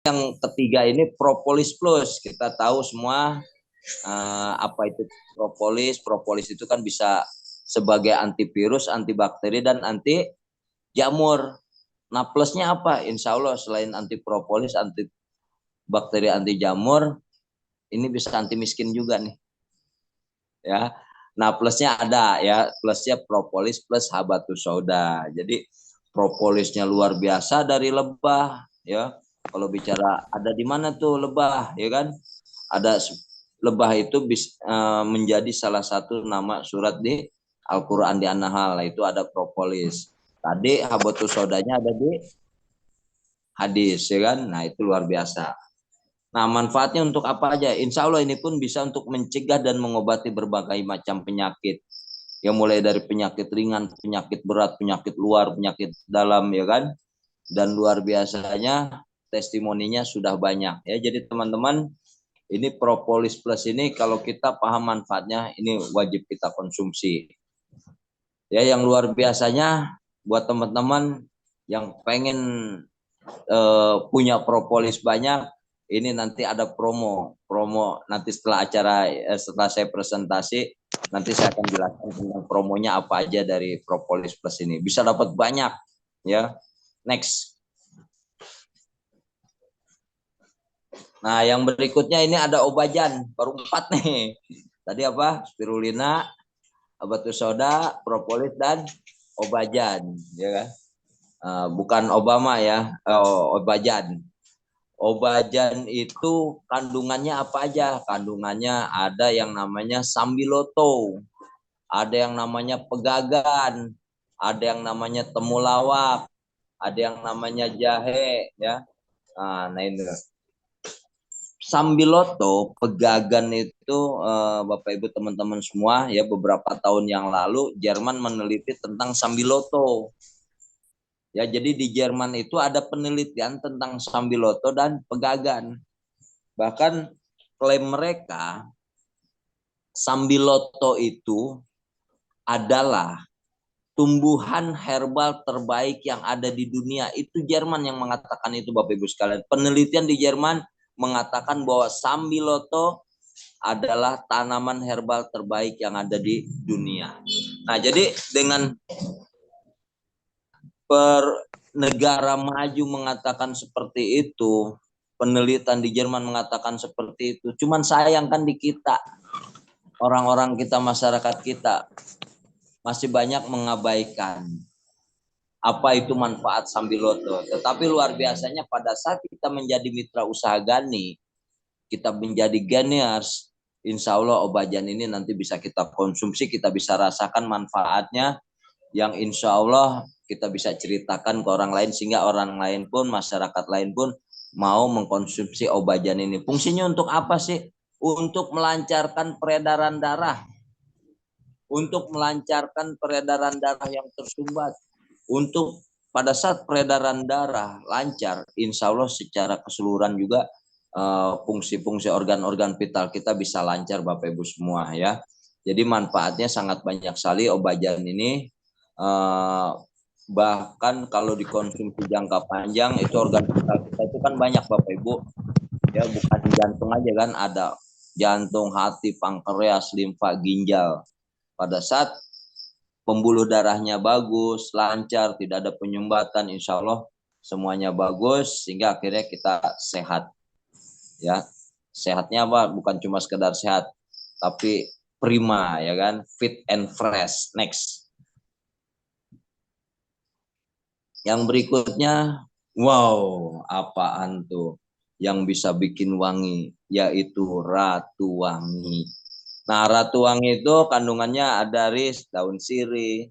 Yang ketiga ini propolis plus. Kita tahu semua apa itu propolis. Propolis itu kan bisa sebagai antivirus, antibakteri, dan anti jamur. Nah plusnya apa? Insya Allah selain anti propolis, anti bakteri, anti jamur, ini bisa anti miskin juga nih. Ya, nah plusnya ada ya, plusnya propolis plus habatus sauda. Jadi propolisnya luar biasa dari lebah ya. Kalau bicara ada di mana tuh lebah ya kan? Ada lebah itu menjadi salah satu nama surat di Al-Quran di An-Nahl, itu ada propolis. Tadi habatus saudanya ada di hadis ya kan? Nah itu luar biasa. Nah manfaatnya untuk apa aja? Insya Allah ini pun bisa untuk mencegah dan mengobati berbagai macam penyakit. Yang mulai dari penyakit ringan, penyakit berat, penyakit luar, penyakit dalam ya kan? Dan luar biasanya testimoninya sudah banyak ya. Jadi teman-teman, ini propolis plus ini kalau kita paham manfaatnya, ini wajib kita konsumsi. Ya yang luar biasanya buat teman-teman yang pengen punya propolis banyak, ini nanti ada promo nanti setelah acara, setelah saya presentasi nanti saya akan jelaskan tentang promonya apa aja dari propolis plus ini, bisa dapat banyak ya. Next. Nah yang berikutnya ini ada obajan, baru 4 nih. Tadi apa? Spirulina, habatus sauda, propolis, dan obajan ya kan. Bukan Obama ya, obajan. Obajan itu kandungannya apa aja? Kandungannya ada yang namanya sambiloto, ada yang namanya pegagan, ada yang namanya temulawak, ada yang namanya jahe ya. Nah ini sambiloto, pegagan itu Bapak Ibu teman-teman semua ya, beberapa tahun yang lalu Jerman meneliti tentang sambiloto. Ya, jadi di Jerman itu ada penelitian tentang sambiloto dan pegagan. Bahkan klaim mereka sambiloto itu adalah tumbuhan herbal terbaik yang ada di dunia. Itu Jerman yang mengatakan itu Bapak Ibu sekalian. Penelitian di Jerman mengatakan bahwa sambiloto adalah tanaman herbal terbaik yang ada di dunia. Nah, jadi dengan per negara maju mengatakan seperti itu, penelitian di Jerman mengatakan seperti itu. Cuman sayang kan di kita, orang-orang kita, masyarakat kita masih banyak mengabaikan apa itu manfaat sambiloto. Tetapi luar biasanya pada saat kita menjadi mitra usaha Gani, kita menjadi Ganiers, insya Allah obajan ini nanti bisa kita konsumsi, kita bisa rasakan manfaatnya, yang insya Allah kita bisa ceritakan ke orang lain, sehingga orang lain pun, masyarakat lain pun mau mengkonsumsi obajan ini. Fungsinya untuk apa sih? Untuk melancarkan peredaran darah, untuk melancarkan peredaran darah yang tersumbat, untuk pada saat peredaran darah lancar, insya Allah secara keseluruhan juga fungsi-fungsi organ-organ vital kita bisa lancar Bapak Ibu semua ya. Jadi manfaatnya sangat banyak sekali obajan ini. Bahkan kalau dikonsumsi jangka panjang itu organ vital kita itu kan banyak Bapak Ibu ya, bukan jantung aja kan, ada jantung, hati, pankreas, limfa, ginjal. Pada saat pembuluh darahnya bagus, lancar, tidak ada penyumbatan, insya Allah semuanya bagus, sehingga akhirnya kita sehat ya. Sehatnya apa? Bukan cuma sekedar sehat, tapi prima ya kan, fit and fresh. Next. Yang berikutnya, wow, apaan tuh yang bisa bikin wangi? Yaitu ratu wangi. Nah, ratu wangi itu kandungannya ada dari daun sirih,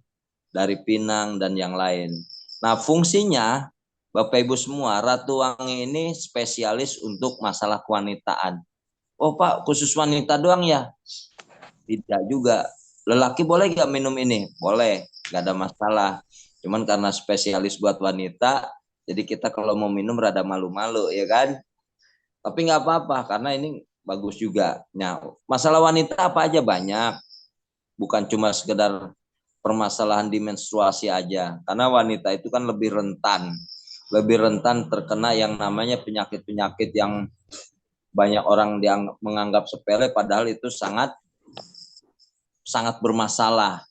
dari pinang, dan yang lain. Nah, fungsinya, Bapak Ibu semua, ratu wangi ini spesialis untuk masalah kewanitaan. Oh Pak, khusus wanita doang ya? Tidak juga. Lelaki boleh gak minum ini? Boleh, gak ada masalah. Cuman karena spesialis buat wanita, jadi kita kalau mau minum rada malu-malu ya kan. Tapi nggak apa-apa karena ini bagus juga. Nah, masalah wanita apa aja banyak. Bukan cuma sekedar permasalahan di menstruasi aja. Karena wanita itu kan lebih rentan lebih rentan terkena yang namanya penyakit-penyakit yang banyak orang menganggap sepele padahal itu sangat bermasalah.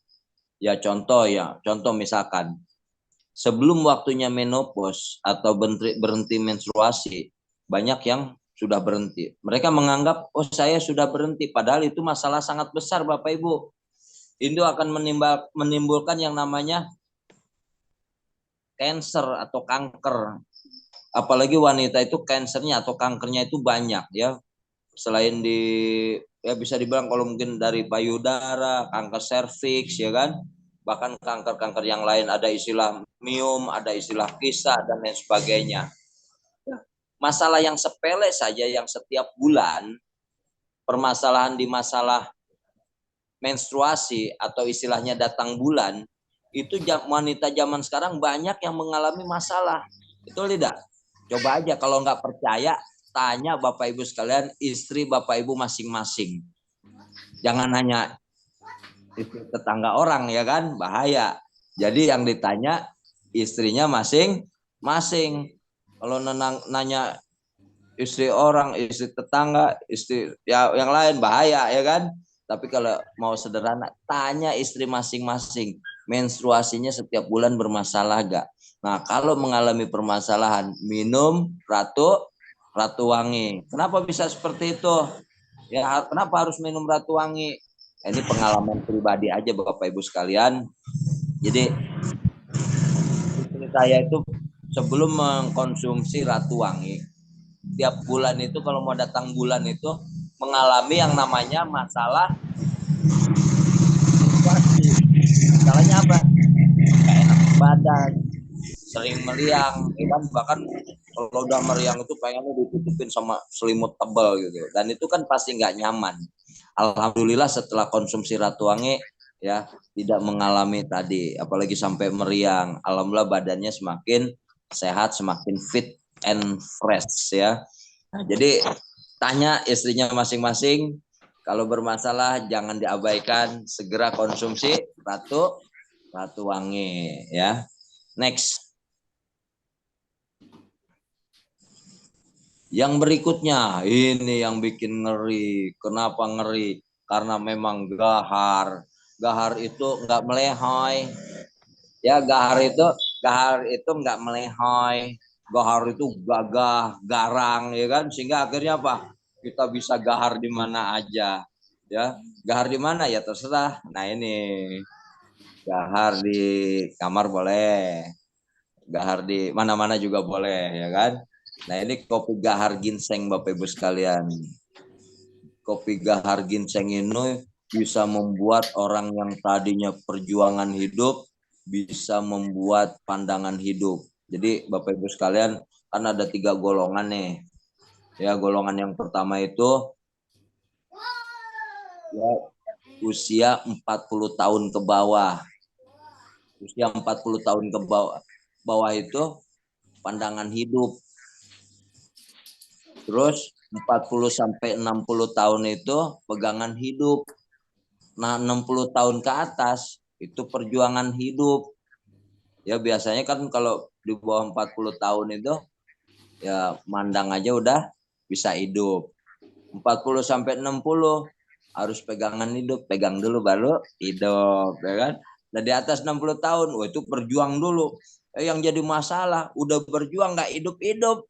Ya contoh misalkan sebelum waktunya menopause atau berhenti menstruasi, banyak yang sudah berhenti. Mereka menganggap, oh saya sudah berhenti, padahal itu masalah sangat besar Bapak Ibu. Itu akan menimbulkan yang namanya cancer atau kanker. Apalagi wanita itu kankernya atau kankernya itu banyak ya. Selain ya bisa dibilang kalau mungkin dari payudara, kanker serviks ya kan. Bahkan kanker-kanker yang lain ada istilah miom, ada istilah kisa dan lain sebagainya. Masalah yang sepele saja yang setiap bulan, permasalahan di masalah menstruasi atau istilahnya datang bulan, itu wanita zaman sekarang banyak yang mengalami masalah. Betul tidak? Coba aja kalau nggak percaya, tanya Bapak Ibu sekalian, istri Bapak Ibu masing-masing. Jangan hanya istri tetangga orang ya kan, bahaya. Jadi yang ditanya istrinya masing-masing. Kalau nanya istri orang, istri tetangga, istri ya yang lain bahaya ya kan. Tapi kalau mau sederhana, tanya istri masing-masing. Menstruasinya setiap bulan bermasalah gak? Nah, kalau mengalami permasalahan, minum Ratu Wangi. Kenapa bisa seperti itu? Ya, kenapa harus minum Ratu Wangi? Ini pengalaman pribadi aja Bapak Ibu sekalian. Jadi, istri saya itu sebelum mengkonsumsi Ratu Wangi, tiap bulan itu kalau mau datang bulan itu mengalami yang namanya masalah masalahnya apa? Kayak enak badan, sering meriang, bahkan kalau udah meriang itu pengennya ditutupin sama selimut tebal gitu. Dan itu kan pasti nggak nyaman. Alhamdulillah setelah konsumsi Ratu Wangi ya tidak mengalami tadi, apalagi sampai meriang. Alhamdulillah badannya semakin sehat, semakin fit and fresh ya. Nah, jadi tanya istrinya masing-masing. Kalau bermasalah jangan diabaikan, segera konsumsi Ratu Wangi ya. Next. Yang berikutnya ini yang bikin ngeri. Kenapa ngeri? Karena memang gahar. Gahar itu nggak melehoi. Ya gahar itu nggak melehoi. Gahar itu gagah, garang ya kan, sehingga akhirnya apa? Kita bisa gahar di mana aja. Ya, gahar di mana ya terserah. Nah, ini gahar di kamar boleh. Gahar di mana-mana juga boleh ya kan. Nah, ini kopi gahar ginseng Bapak Ibu sekalian. Kopi gahar ginseng ini bisa membuat orang yang tadinya perjuangan hidup bisa membuat pandangan hidup. Jadi Bapak Ibu sekalian, kan ada 3 golongan nih. Ya, golongan yang pertama itu ya, usia 40 tahun ke bawah. Usia 40 tahun ke bawah itu pandangan hidup. Terus 40 sampai 60 tahun itu pegangan hidup. Nah, 60 tahun ke atas itu perjuangan hidup. Ya biasanya kan kalau di bawah 40 tahun itu ya mandang aja udah bisa hidup. 40 sampai 60 harus pegangan hidup, pegang dulu baru hidup ya kan. Nah, di atas 60 tahun wah itu berjuang dulu. Yang jadi masalah udah berjuang nggak hidup-hidup.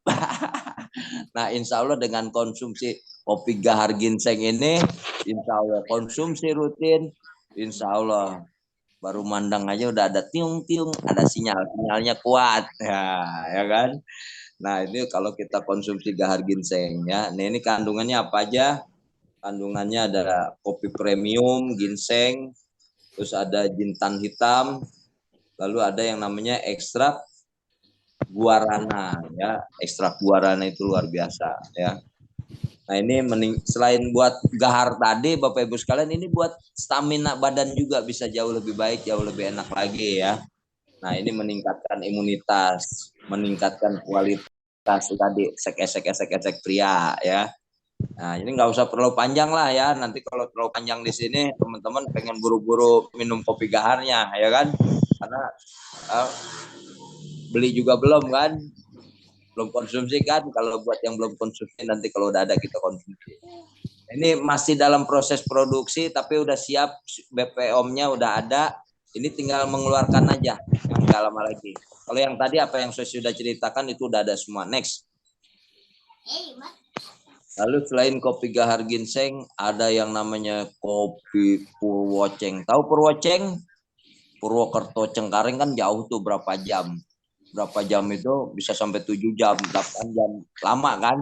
Nah, insya Allah dengan konsumsi kopi gahar ginseng ini, insya Allah konsumsi rutin, insya Allah baru mandang aja udah ada tiung-tiung, ada sinyalnya kuat, ya kan? Nah, ini kalau kita konsumsi gahar ginseng ya. Nah, ini kandungannya apa aja? Kandungannya ada kopi premium, ginseng, terus ada jintan hitam, lalu ada yang namanya ekstrak guarana ya. Ekstrak guarana itu luar biasa ya. Nah, ini selain buat gahar tadi Bapak Ibu sekalian, ini buat stamina badan juga bisa jauh lebih baik, jauh lebih enak lagi ya. Nah, ini meningkatkan imunitas, meningkatkan kualitas tadi esek pria ya. Nah, ini nggak usah terlalu panjang lah ya. Nanti kalau terlalu panjang di sini teman-teman pengen buru-buru minum kopi gaharnya ya kan. Karena beli juga belum kan? Belum konsumsi kan? Kalau buat yang belum konsumsi nanti kalau udah ada kita konsumsi. Ini masih dalam proses produksi tapi udah siap, BPOM-nya udah ada. Ini tinggal mengeluarkan aja, nggak lama lagi. Kalau yang tadi apa yang saya sudah ceritakan itu udah ada semua. Next. Lalu selain kopi Gahar Ginseng, ada yang namanya kopi Purwoceng. Tahu Purwoceng? Purwokerto Cengkareng kan jauh tuh berapa jam. Berapa jam itu bisa sampai 7 jam, 8 jam. Lama kan?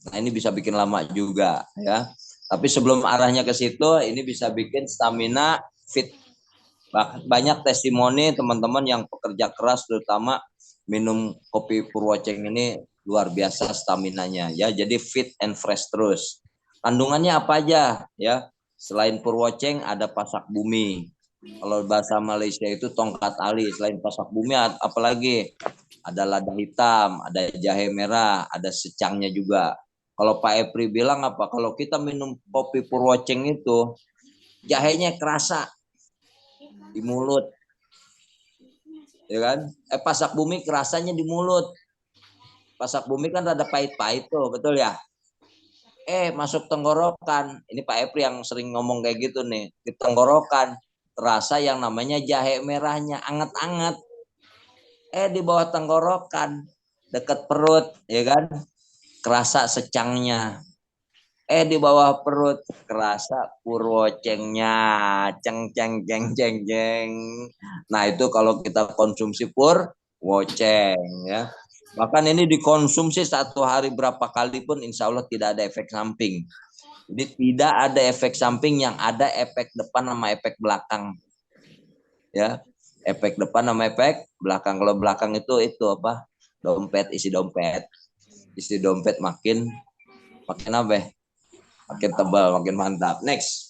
Nah ini bisa bikin lama juga ya. Tapi sebelum arahnya ke situ, ini bisa bikin stamina fit. Banyak testimoni teman-teman yang pekerja keras terutama minum kopi Purwoceng ini luar biasa staminanya ya, jadi fit and fresh terus. Kandungannya apa aja ya? Selain Purwoceng ada pasak bumi. Kalau bahasa Malaysia itu tongkat ali. Selain pasak bumi apalagi? Ada lada hitam, ada jahe merah, ada secangnya juga. Kalau Pak Epri bilang apa? Kalau kita minum kopi Purwoceng itu jahenya kerasa di mulut. Ya kan? Pasak bumi kerasanya di mulut. Pasak bumi kan rada pahit-pahit tuh, betul ya? Masuk tenggorokan. Ini Pak Epri yang sering ngomong kayak gitu nih. Di tenggorokan terasa yang namanya jahe merahnya anget-anget. Di bawah tenggorokan deket perut, ya kan? Kerasa secangnya. Di bawah perut kerasa Purwocengnya. Ceng ceng ceng ceng ceng. Nah, itu kalau kita konsumsi Purwoceng ya. Bahkan ini dikonsumsi 1 hari berapa kali pun insya Allah tidak ada efek samping. Jadi tidak ada efek samping, yang ada efek depan sama efek belakang. Ya, efek depan sama efek belakang. Kalau belakang itu apa? Dompet, isi dompet. Isi dompet makin apa? Makin tebal, makin mantap. Next.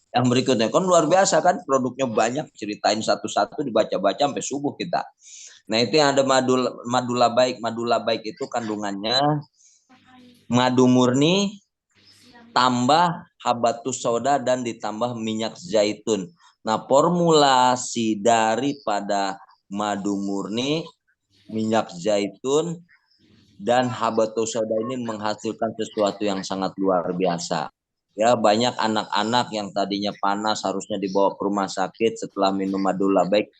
Yang berikutnya kan luar biasa kan, produknya banyak, ceritain satu-satu dibaca-baca sampai subuh kita. Nah, itu yang ada madu labaik. Madu labaik itu kandungannya madu murni tambah habatus soda dan ditambah minyak zaitun. Nah, formulasi daripada madu murni, minyak zaitun dan habatus soda ini menghasilkan sesuatu yang sangat luar biasa. Ya, banyak anak-anak yang tadinya panas harusnya dibawa ke rumah sakit, setelah minum madu labaik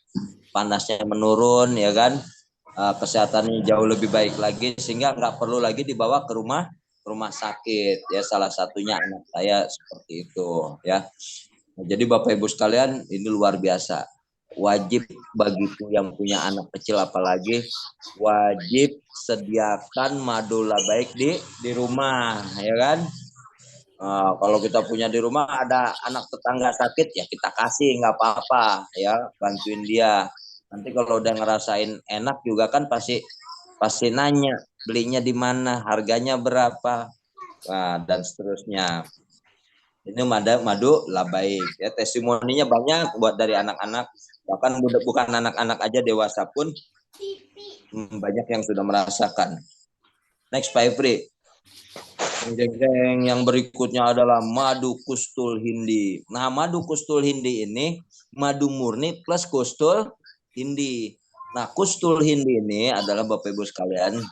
panasnya menurun, ya kan? Kesehatannya jauh lebih baik lagi, sehingga nggak perlu lagi dibawa ke rumah sakit. Ya, salah satunya anak saya seperti itu ya. Nah, jadi Bapak Ibu sekalian, ini luar biasa. Wajib bagiku yang punya anak kecil apalagi, wajib sediakan madu labaik di rumah, ya kan? Kalau kita punya di rumah, ada anak tetangga sakit ya kita kasih, nggak apa-apa ya, bantuin dia. Nanti kalau udah ngerasain enak juga kan pasti nanya belinya di mana, harganya berapa, dan seterusnya. Ini madu labaik ya, testimoninya banyak buat dari anak-anak, bahkan bukan anak-anak aja, dewasa pun banyak yang sudah merasakan. Next Pak Ifri. Yang berikutnya adalah madu kustul hindi. Nah, madu kustul hindi ini madu murni plus kustul hindi. Nah, kustul hindi ini adalah Bapak Ibu sekalian,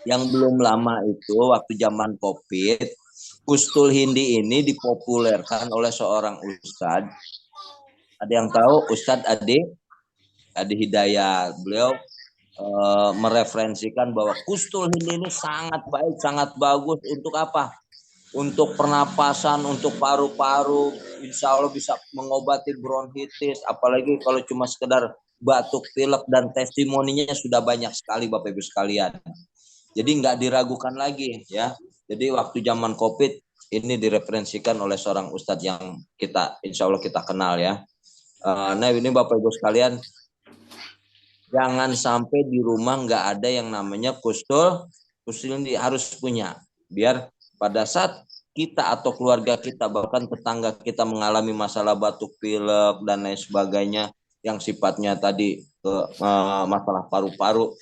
yang belum lama itu waktu zaman Covid, kustul hindi ini dipopulerkan oleh seorang ustadz. Ada yang tahu Ustadz Adi Hidayat. Beliau mereferensikan bahwa kustul hindi ini sangat baik, sangat bagus untuk apa? Untuk pernapasan, untuk paru-paru, insya Allah bisa mengobati bronkitis, apalagi kalau cuma sekedar batuk pilek, dan testimoninya sudah banyak sekali Bapak Ibu sekalian. Jadi nggak diragukan lagi ya. Jadi waktu zaman Covid ini direferensikan oleh seorang ustadz yang kita insya Allah kita kenal ya. Nah, ini Bapak Ibu sekalian, jangan sampai di rumah nggak ada yang namanya kustul ini, harus punya. Biar pada saat kita atau keluarga kita, bahkan tetangga kita mengalami masalah batuk pilek dan lain sebagainya yang sifatnya tadi masalah paru-paru,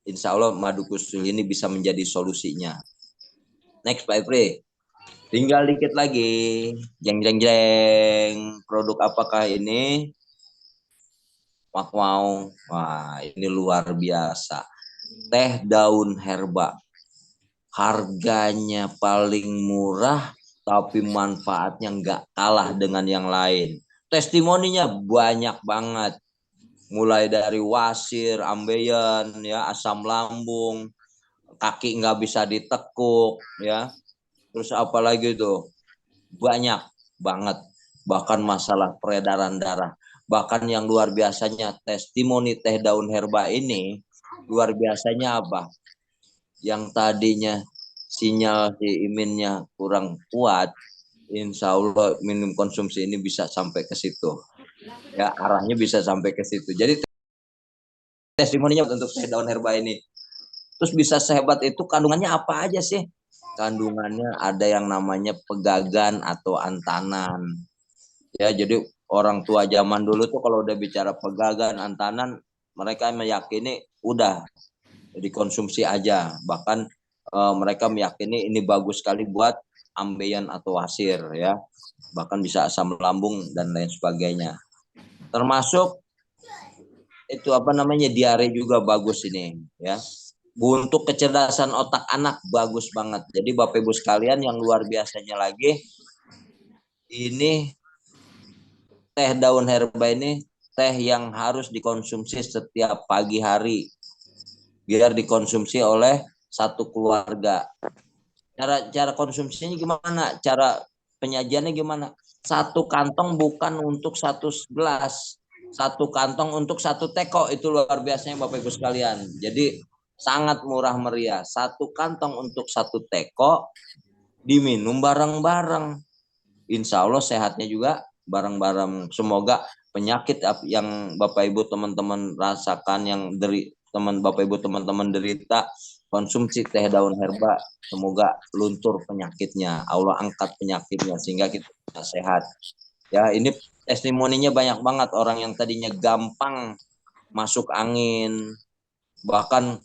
insya Allah madu kustul ini bisa menjadi solusinya. Next Pak Ifri. Tinggal dikit lagi. Jeng jeng jeng. Produk apakah ini? mau. Wah, ini luar biasa. Teh daun herba. Harganya paling murah, tapi manfaatnya nggak kalah dengan yang lain. Testimoninya banyak banget. Mulai dari wasir, ambeien, ya, asam lambung, kaki nggak bisa ditekuk, ya. Terus apalagi itu? Banyak banget. Bahkan masalah peredaran darah. Bahkan yang luar biasanya testimoni teh daun herba ini luar biasanya apa? Yang tadinya sinyal si imunnya kurang kuat, insya Allah minum konsumsi ini bisa sampai ke situ. Ya, arahnya bisa sampai ke situ. Jadi testimoninya untuk teh daun herba ini. Terus bisa sehebat itu, kandungannya apa aja sih? Kandungannya ada yang namanya pegagan atau antanan. Ya, jadi orang tua zaman dulu tuh kalau udah bicara pegagan, antanan, mereka meyakini udah dikonsumsi aja. Bahkan mereka meyakini ini bagus sekali buat ambeien atau wasir, ya. Bahkan bisa asam lambung dan lain sebagainya. Termasuk itu apa namanya, diare juga bagus ini, ya. Untuk kecerdasan otak anak bagus banget. Jadi Bapak Ibu sekalian yang luar biasanya lagi, ini teh daun herba ini teh yang harus dikonsumsi setiap pagi hari biar dikonsumsi oleh satu keluarga. Cara konsumsinya gimana? Cara penyajiannya gimana? Satu kantong bukan untuk satu gelas, satu kantong untuk satu teko. Itu luar biasanya Bapak Ibu sekalian. Jadi sangat murah meriah. Satu kantong untuk satu teko diminum bareng-bareng. Insya Allah sehatnya juga bareng-bareng. Semoga penyakit yang Bapak Ibu teman-teman rasakan, yang Bapak Ibu teman-teman derita, konsumsi teh daun herba, semoga luntur penyakitnya. Allah angkat penyakitnya sehingga kita bisa sehat. Ya, ini testimoninya banyak banget, orang yang tadinya gampang masuk angin, bahkan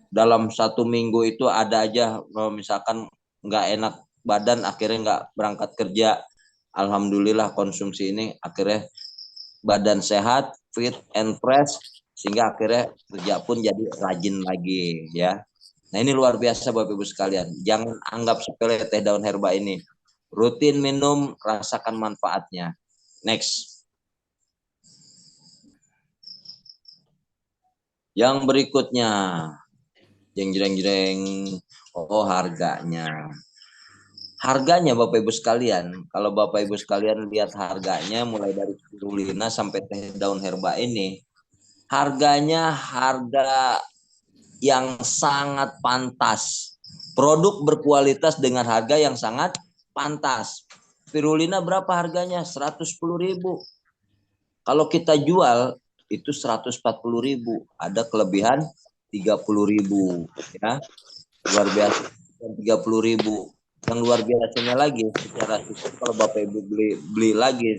dalam 1 minggu itu ada aja misalkan nggak enak badan, akhirnya nggak berangkat kerja. Alhamdulillah konsumsi ini akhirnya badan sehat, fit and fresh, sehingga akhirnya kerja pun jadi rajin lagi, ya. Nah, ini luar biasa Bapak Ibu sekalian. Jangan anggap sepele teh daun herba ini. Rutin minum, rasakan manfaatnya. Next. Yang berikutnya. Jeng-jeng-jeng. Oh, harganya. Harganya Bapak Ibu sekalian, kalau Bapak Ibu sekalian lihat harganya mulai dari spirulina sampai teh daun herba ini, harganya harga yang sangat pantas. Produk berkualitas dengan harga yang sangat pantas. Spirulina berapa harganya? 110.000. Kalau kita jual itu 140.000. Ada kelebihan 30.000, ya. Luar biasa 30.000. Yang luar biasanya lagi, secara sistem kalau Bapak Ibu beli lagi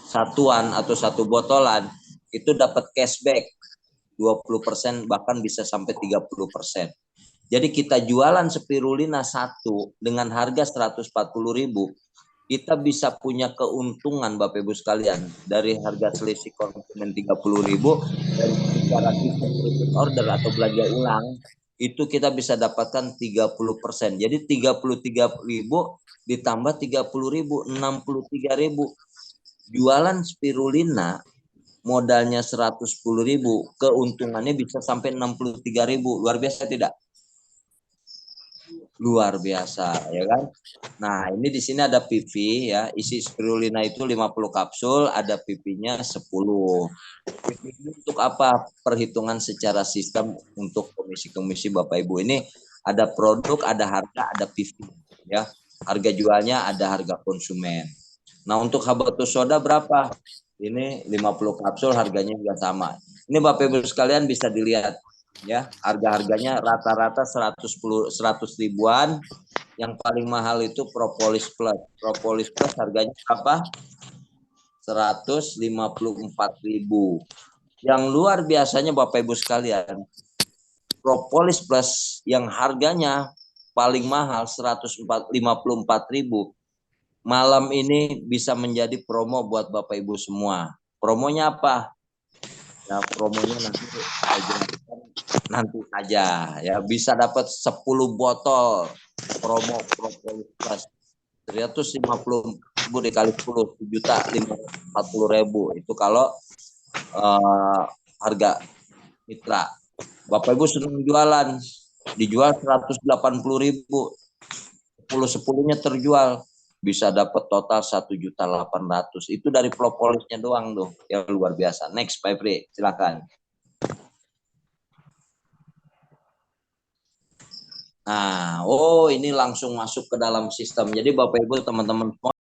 satuan atau satu botolan, itu dapat cashback 20%, bahkan bisa sampai 30%. Jadi kita jualan spirulina satu dengan harga 140.000, kita bisa punya keuntungan Bapak Ibu sekalian dari harga selisih konsumen 30.000, dan secara sistem repeat order atau belanja ulang itu kita bisa dapatkan 30%. Jadi 33.000 ditambah 30.000, 63.000. Jualan spirulina modalnya 110.000, keuntungannya bisa sampai 63.000. Luar biasa tidak? Luar biasa, ya kan? Nah, ini di sini ada PP, ya. Isi spirulina itu 50 kapsul, ada PP-nya 10. PP ini untuk apa? Perhitungan secara sistem untuk komisi-komisi Bapak Ibu. Ini ada produk, ada harga, ada PP, ya. Harga jualnya, ada harga konsumen. Nah, untuk habatus soda berapa? Ini 50 kapsul, harganya juga sama. Ini Bapak Ibu sekalian bisa dilihat, ya, harga-harganya rata-rata 100 ribuan. Yang paling mahal itu Propolis Plus. Propolis Plus harganya apa? 154.000. Yang luar biasanya Bapak Ibu sekalian, Propolis Plus yang harganya paling mahal 154.000, malam ini bisa menjadi promo buat Bapak Ibu semua. Promonya apa? Ya promonya nanti saya jelaskan nanti saja ya, bisa dapat 10 botol promo propolis plus 350.000 dikali 10 1.540.000 itu kalau harga mitra. Bapak Ibu senang jualan, dijual 180.000, 10-10-nya terjual, bisa dapat total 1.800.000. Itu dari propolisnya doang tuh, yang luar biasa. Next Pak Fri, silakan. Nah, oh ini langsung masuk ke dalam sistem. Jadi Bapak Ibu teman-teman semua